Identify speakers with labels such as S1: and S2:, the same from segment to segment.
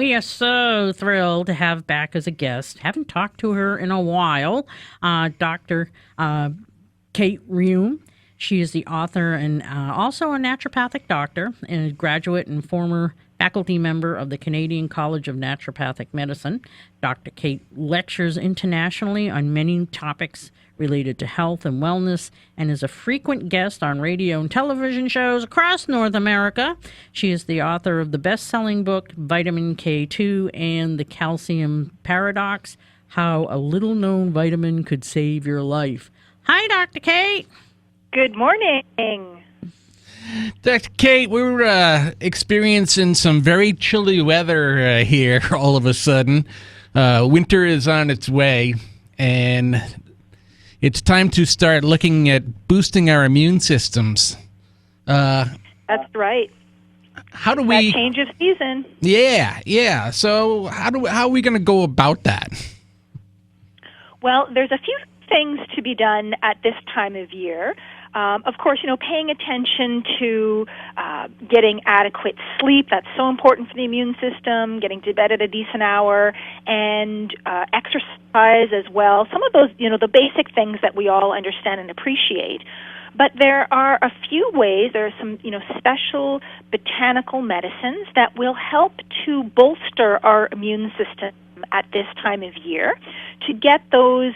S1: We are so thrilled to have back as a guest. Haven't talked to her in a while, Dr. Kate Rheaume. She is the author and also a naturopathic doctor and a graduate and former faculty member of the Canadian College of Naturopathic Medicine. Dr. Kate lectures internationally on many topics related to health and wellness and is a frequent guest on radio and television shows across North America. She is the author of the best-selling book, Vitamin K2 and the Calcium Paradox, How a Little-Known Vitamin Could Save Your Life. Hi, Dr. Kate.
S2: Good morning.
S3: Dr. Kate, we're experiencing some very chilly weather here all of a sudden. Winter is on its way, and it's time to start looking at boosting our immune systems.
S2: That's right.
S3: How do we...
S2: That change of season.
S3: Yeah. So how are we going to go about that?
S2: Well, there's a few things to be done at this time of year. Of course, paying attention to getting adequate sleep. That's so important for the immune system, getting to bed at a decent hour, and exercise as well. Some of those, the basic things that we all understand and appreciate. But there are a few ways, there are some, special botanical medicines that will help to bolster our immune system at this time of year to get those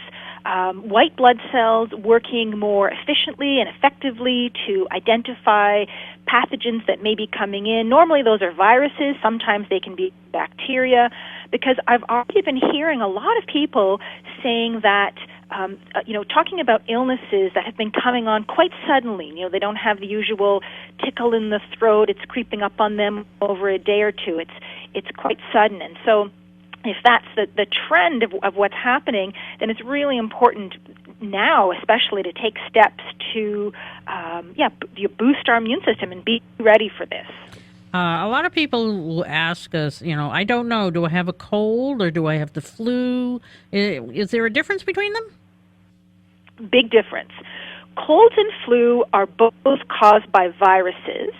S2: white blood cells working more efficiently and effectively to identify pathogens that may be coming in. Normally those are viruses. Sometimes they can be bacteria, because I've already been hearing a lot of people saying that talking about illnesses that have been coming on quite suddenly. They don't have the usual tickle in the throat. It's creeping up on them over a day or two. It's quite sudden. And so if that's the trend of what's happening, then it's really important now, especially, to take steps to boost our immune system and be ready for this.
S1: A lot of people will ask us, I don't know, do I have a cold or do I have the flu? Is there a difference between them?
S2: Big difference. Colds and flu are both caused by viruses.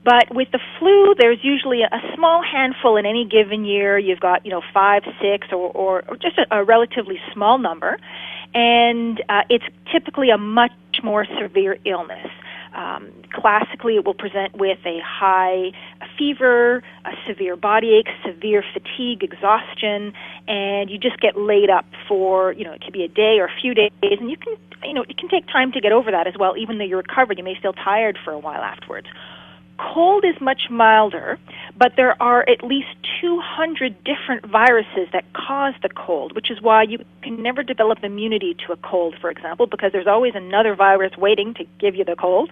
S2: But with the flu, there's usually a small handful in any given year. You've got, 5, 6, or just a relatively small number. And it's typically a much more severe illness. Classically, it will present with a high fever, a severe body ache, severe fatigue, exhaustion, and you just get laid up for, it could be a day or a few days, and you can, it can take time to get over that as well. Even though you're recovered, you may feel tired for a while afterwards. Cold is much milder, but there are at least 200 different viruses that cause the cold, which is why you can never develop immunity to a cold, for example, because there's always another virus waiting to give you the cold.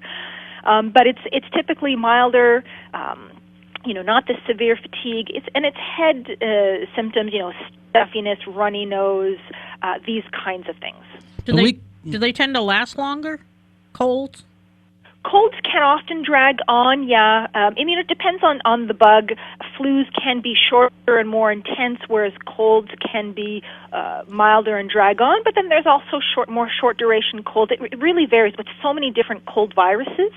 S2: But it's typically milder, not the severe fatigue. It's head symptoms, stuffiness, runny nose, these kinds of things.
S1: Do they tend to last longer, colds?
S2: Colds can often drag on, yeah. It depends on the bug. Flus can be shorter and more intense, whereas colds can be milder and drag on. But then there's also more short-duration colds. It really varies. With so many different cold viruses,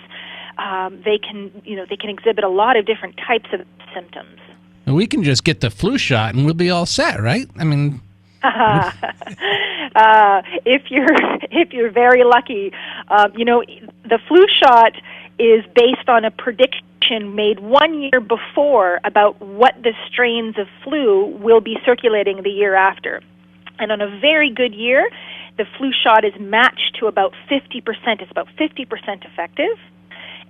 S2: they can exhibit a lot of different types of symptoms.
S3: We can just get the flu shot and we'll be all set, right?
S2: If you're very lucky, the flu shot is based on a prediction made 1 year before about what the strains of flu will be circulating the year after. And on a very good year, the flu shot is matched to about 50%. It's about 50% effective.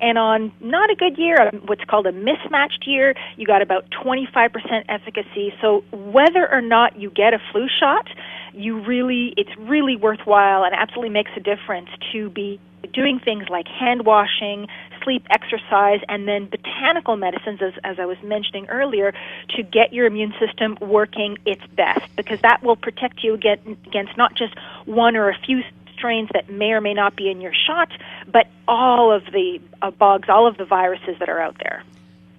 S2: And on not a good year, what's called a mismatched year, you got about 25% efficacy. So whether or not you get a flu shot, it's really worthwhile and absolutely makes a difference to be doing things like hand washing, sleep, exercise, and then botanical medicines, as I was mentioning earlier, to get your immune system working its best, because that will protect you against not just one or a few strains that may or may not be in your shot, but all of the bugs, all of the viruses that are out there.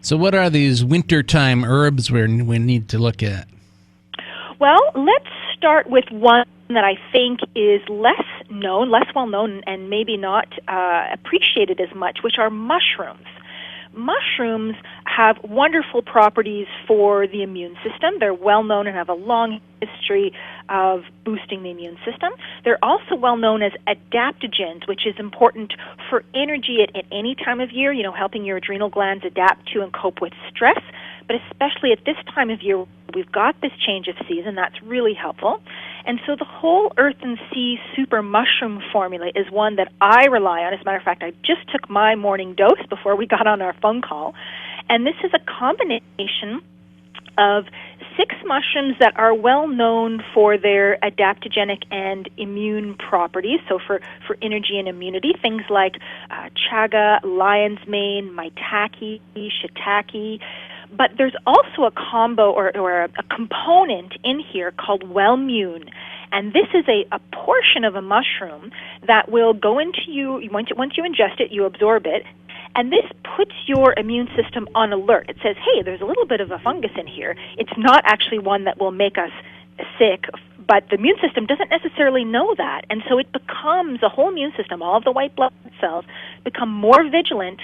S3: So what are these wintertime herbs we need to look at?
S2: Well, let's start with one that I think is less well known, and maybe not appreciated as much, which are mushrooms. mushrooms have wonderful properties for the immune system. They're well known and have a long history of boosting the immune system. They're also well known as adaptogens, which is important for energy at any time of year, helping your adrenal glands adapt to and cope with stress. But especially at this time of year, we've got this change of season. That's really helpful. And so the whole Earth and Sea Super Mushroom Formula is one that I rely on. As a matter of fact, I just took my morning dose before we got on our phone call. And this is a combination of 6 mushrooms that are well known for their adaptogenic and immune properties, so for energy and immunity, things like chaga, lion's mane, maitake, shiitake. But there's also a combo or a component in here called Wellmune. And this is a portion of a mushroom that will go into you, once you ingest it, you absorb it, and this puts your immune system on alert. It says, hey, there's a little bit of a fungus in here. It's not actually one that will make us sick, but the immune system doesn't necessarily know that. And so it becomes, the whole immune system, all of the white blood cells, become more vigilant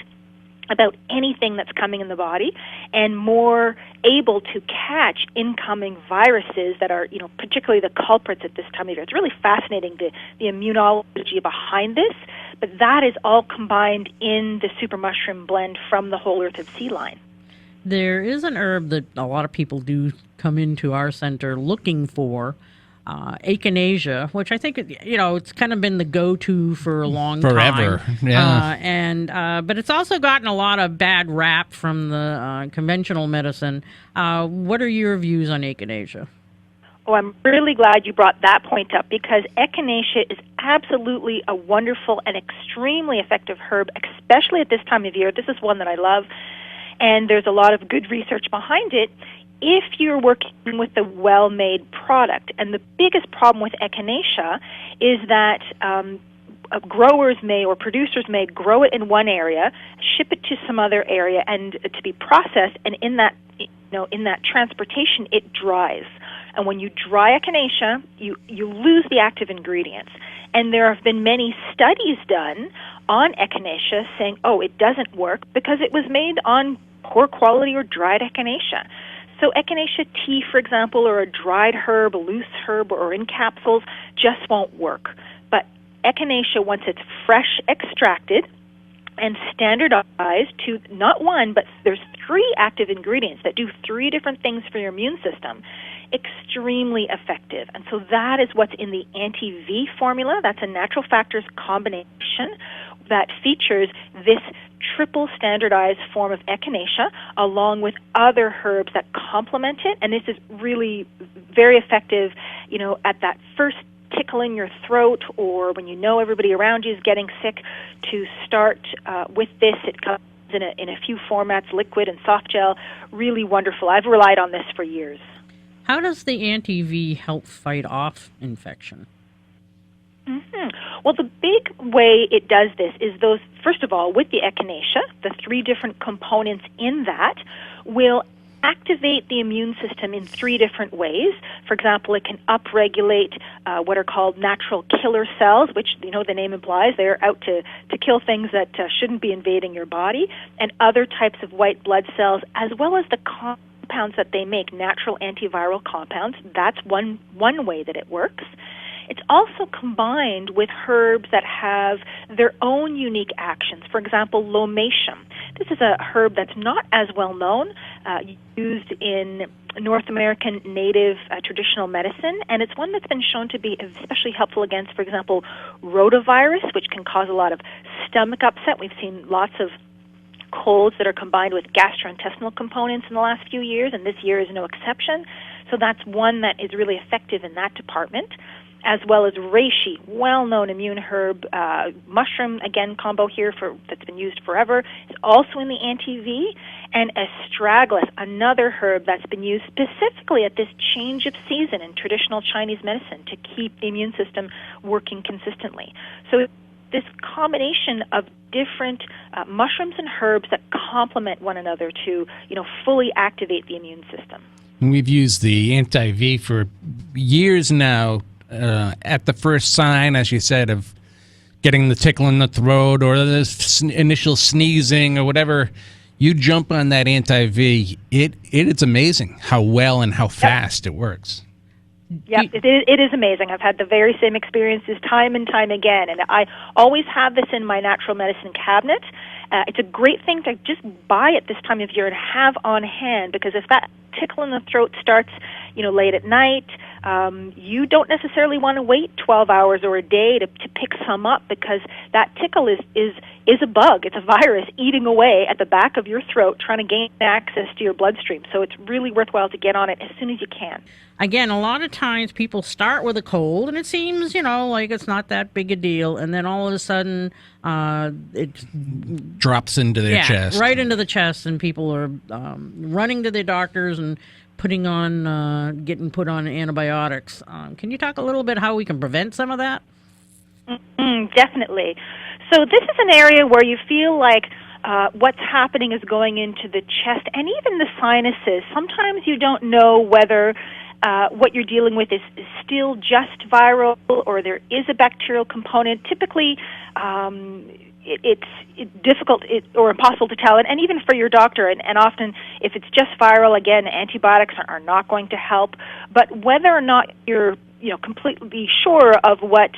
S2: about anything that's coming in the body and more able to catch incoming viruses that are, particularly the culprits at this time of year. It's really fascinating, the immunology behind this, but that is all combined in the super mushroom blend from the Whole Earth and Sea line.
S1: There is an herb that a lot of people do come into our center looking for, echinacea, which I think, it's kind of been the go-to for a long time.
S3: Forever, yeah.
S1: But it's also gotten a lot of bad rap from the conventional medicine. What are your views on echinacea?
S2: Oh, I'm really glad you brought that point up, because echinacea is absolutely a wonderful and extremely effective herb, especially at this time of year. This is one that I love, and there's a lot of good research behind it if you're working with a well-made product. And the biggest problem with echinacea is that growers may or producers may grow it in one area, ship it to some other area, and to be processed, and in that transportation it dries. And when you dry echinacea, you lose the active ingredients. And there have been many studies done on echinacea saying, it doesn't work because it was made on poor quality or dried echinacea. So echinacea tea, for example, or a dried herb, a loose herb, or in capsules just won't work. But echinacea, once it's fresh extracted and standardized to not one, but there's 3 active ingredients that do 3 different things for your immune system, extremely effective. And so that is what's in the anti-V formula. That's a natural factors combination that features this triple standardized form of echinacea along with other herbs that complement it. And this is really very effective, at that first tickle in your throat, or when everybody around you is getting sick, to start with this. It comes in a few formats, liquid and soft gel. Really wonderful. I've relied on this for years.
S1: How does the anti-V help fight off infection?
S2: Well, the big way it does this is first of all, with the echinacea, the 3 different components in that will activate the immune system in 3 different ways. For example, it can upregulate what are called natural killer cells, which, the name implies they're out to kill things that shouldn't be invading your body, and other types of white blood cells, as well as the compounds that they make, natural antiviral compounds. That's one way that it works. It's also combined with herbs that have their own unique actions. For example, lomatium. This is a herb that's not as well known, used in North American native traditional medicine, and it's one that's been shown to be especially helpful against, for example, rotavirus, which can cause a lot of stomach upset. We've seen lots of colds that are combined with gastrointestinal components in the last few years, and this year is no exception. So that's one that is really effective in that department, as well as reishi, well-known immune herb, mushroom, again, combo here that's been used forever. It's also in the anti-V, and astragalus, another herb that's been used specifically at this change of season in traditional Chinese medicine to keep the immune system working consistently. So this combination of different mushrooms and herbs that complement one another to, fully activate the immune system.
S3: We've used the anti-V for years now. At the first sign, as you said, of getting the tickle in the throat or the initial sneezing or whatever you jump on that anti-V, it is amazing how well and how fast it works.
S2: Yep, it is amazing. I've had the very same experiences time and time again, and I always have this in my natural medicine cabinet. It's a great thing to just buy at this time of year and have on hand, because if that tickle in the throat starts, late at night, you don't necessarily want to wait 12 hours or a day to pick some up, because that tickle is a bug. It's a virus eating away at the back of your throat, trying to gain access to your bloodstream. So it's really worthwhile to get on it as soon as you can.
S1: Again, a lot of times people start with a cold, and it seems, like it's not that big a deal, and then all of a sudden it
S3: drops into their chest.
S1: Right into the chest, and people are running to their doctors and getting put on antibiotics. Can you talk a little bit how we can prevent some of that?
S2: Definitely. So this is an area where you feel like what's happening is going into the chest and even the sinuses. Sometimes you don't know whether what you're dealing with is still just viral or there is a bacterial component. Typically, it's difficult or impossible to tell, and even for your doctor. And often, if it's just viral, again, antibiotics are not going to help. But whether or not you're completely sure of what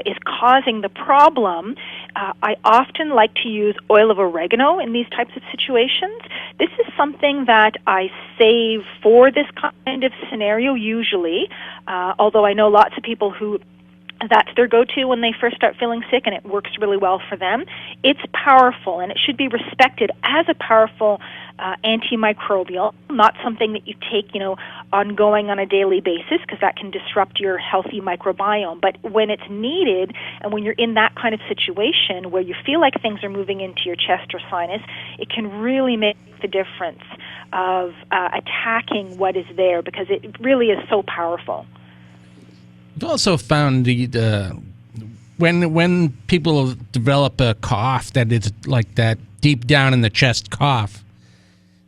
S2: is causing the problem, I often like to use oil of oregano in these types of situations. This is something that I save for this kind of scenario usually, although I know lots of people who that's their go-to when they first start feeling sick, and it works really well for them. It's powerful, and it should be respected as a powerful antimicrobial, not something that you take, ongoing on a daily basis, because that can disrupt your healthy microbiome. But when it's needed, and when you're in that kind of situation where you feel like things are moving into your chest or sinus, it can really make the difference of attacking what is there, because it really is so powerful.
S3: I've also found when people develop a cough that is like that deep down in the chest cough,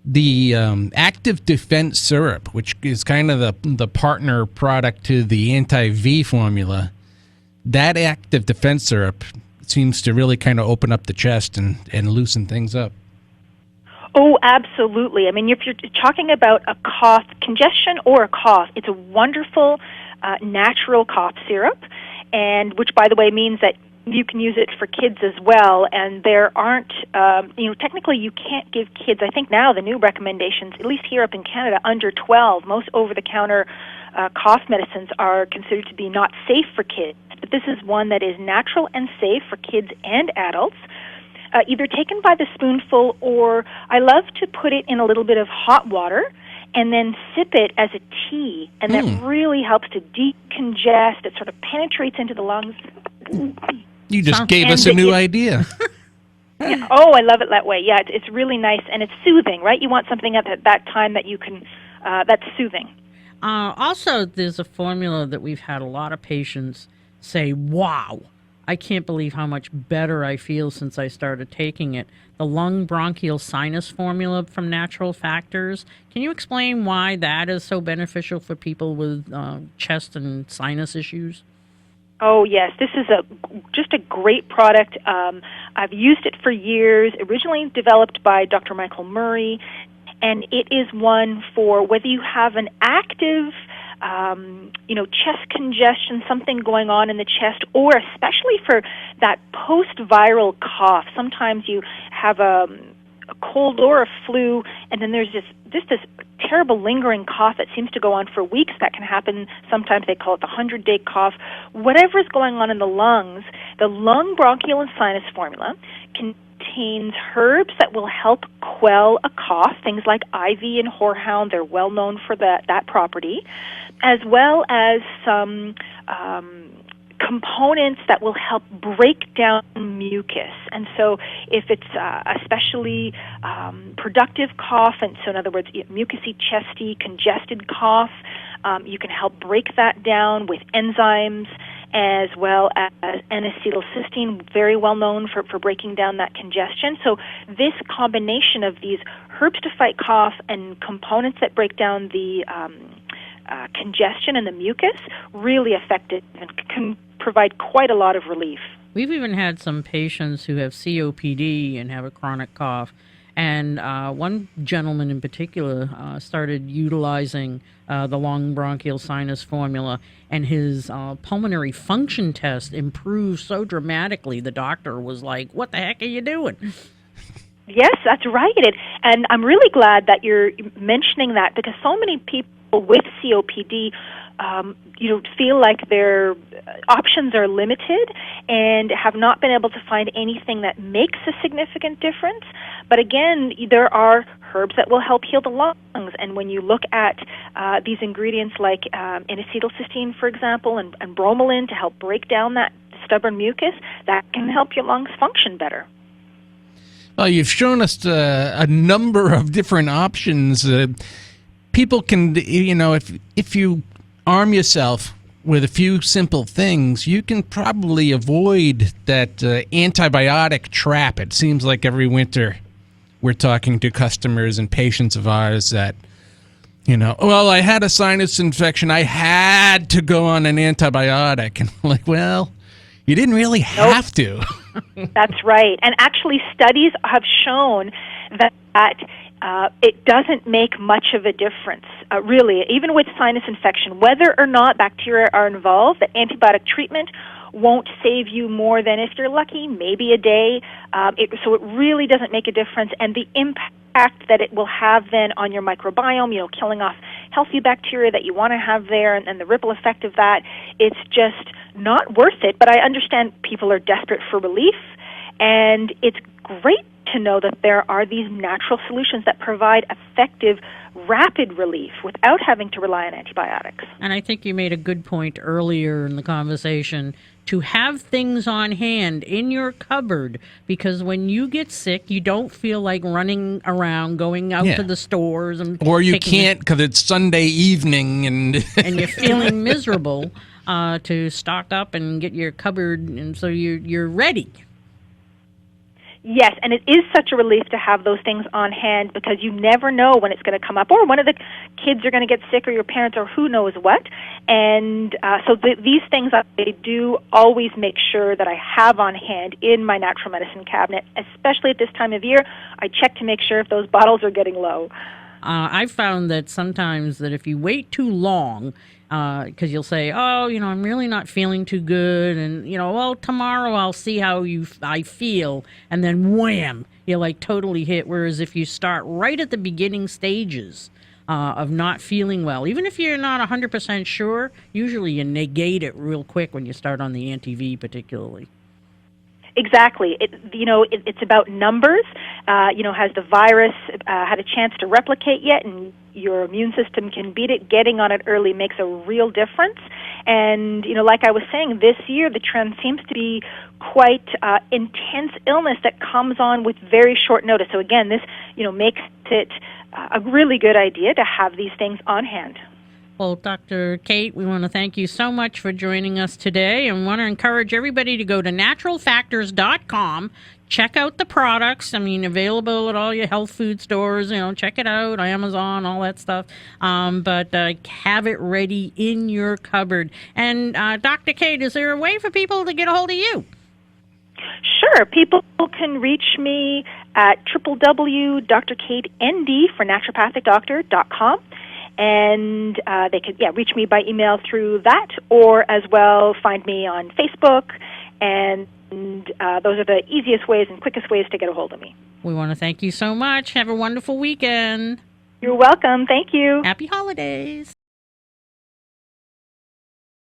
S3: the active defense syrup, which is kind of the partner product to the anti-V formula, that active defense syrup seems to really kind of open up the chest and loosen things up.
S2: Oh, absolutely. I mean, if you're talking about a cough, congestion or a cough, it's a wonderful natural cough syrup, and which, by the way, means that you can use it for kids as well. And there aren't, technically you can't give kids, I think now the new recommendations, at least here up in Canada, under 12, most over-the-counter cough medicines are considered to be not safe for kids. But this is one that is natural and safe for kids and adults. Either taken by the spoonful, or I love to put it in a little bit of hot water and then sip it as a tea, and that really helps to decongest. It sort of penetrates into the lungs.
S3: You just gave us a new idea.
S2: Yeah. Oh, I love it that way. Yeah, it's really nice, and it's soothing, right? You want something at that time that you can, that's soothing.
S1: Also, there's a formula that we've had a lot of patients say, wow, I can't believe how much better I feel since I started taking it. The lung bronchial sinus formula from Natural Factors. Can you explain why that is so beneficial for people with chest and sinus issues?
S2: Oh, yes. This is just a great product. I've used it for years, originally developed by Dr. Michael Murray, and it is one for whether you have an active chest congestion, something going on in the chest, or especially for that post-viral cough. Sometimes you have a cold or a flu, and then there's this terrible lingering cough that seems to go on for weeks. That can happen. Sometimes they call it the 100-day cough. Whatever is going on in the lungs, the lung bronchial and sinus formula contains herbs that will help quell a cough, things like ivy and horehound. They're well known for that property, as well as some components that will help break down mucus. And so if it's especially productive cough, and so in other words, mucousy, chesty, congested cough, you can help break that down with enzymes, as well as N-acetylcysteine, very well known for breaking down that congestion. So this combination of these herbs to fight cough and components that break down the congestion and the mucus, really effective and can provide quite a lot of relief.
S1: We've even had some patients who have COPD and have a chronic cough, And one gentleman in particular started utilizing the long bronchial sinus formula, and his pulmonary function test improved so dramatically. The doctor was like, "What the heck are you doing?"
S2: Yes, that's right. And I'm really glad that you're mentioning that, because so many people with COPD feel like their options are limited and have not been able to find anything that makes a significant difference. But again, there are herbs that will help heal the lungs. And when you look at these ingredients like N-acetylcysteine, for example, and bromelain to help break down that stubborn mucus, that can help your lungs function better.
S3: Well, you've shown us a number of different options. People can, if you arm yourself with a few simple things, you can probably avoid that antibiotic trap. It seems like every winter we're talking to customers and patients of ours that, well, I had a sinus infection. I had to go on an antibiotic. And I'm like, well, you didn't really have to.
S2: That's right. And actually, studies have shown that it doesn't make much of a difference, really, even with sinus infection. Whether or not bacteria are involved, the antibiotic treatment won't save you more than, if you're lucky, maybe a day. So it really doesn't make a difference. And the impact that it will have then on your microbiome, killing off healthy bacteria that you want to have there, and the ripple effect of that, it's just not worth it. But I understand people are desperate for relief, and it's great to know that there are these natural solutions that provide effective, rapid relief without having to rely on antibiotics.
S1: And I think you made a good point earlier in the conversation to have things on hand in your cupboard, because when you get sick, you don't feel like running around, going out to the stores.
S3: Or you can't because it's Sunday evening and
S1: you're feeling miserable, to stock up and get your cupboard, and so you're ready.
S2: Yes, and it is such a relief to have those things on hand, because you never know when it's going to come up, or one of the kids are going to get sick, or your parents, or who knows what. And so these things I do always make sure that I have on hand in my natural medicine cabinet, especially at this time of year. I check to make sure if those bottles are getting low.
S1: I've found that sometimes that if you wait too long, because you'll say, I'm really not feeling too good, and, well, tomorrow I'll see how I feel, and then wham, you're like totally hit. Whereas if you start right at the beginning stages of not feeling well, even if you're not 100% sure, usually you negate it real quick when you start on the anti-V particularly.
S2: Exactly. It's about numbers. Has the virus had a chance to replicate yet, and your immune system can beat it? Getting on it early makes a real difference. And, like I was saying, this year the trend seems to be quite intense illness that comes on with very short notice. So again, this, makes it a really good idea to have these things on hand.
S1: Well, Dr. Kate, we want to thank you so much for joining us today, and want to encourage everybody to go to naturalfactors.com, check out the products. Available at all your health food stores, check it out, Amazon, all that stuff. But have it ready in your cupboard. And Dr. Kate, is there a way for people to get a hold of you?
S2: Sure. People can reach me at www.drkatend for naturopathicdoctor.com. And they could reach me by email through that, or as well find me on Facebook, and those are the easiest ways and quickest ways to get a hold of me.
S1: We want to thank you so much. Have a wonderful weekend.
S2: You're welcome. Thank you.
S1: Happy holidays.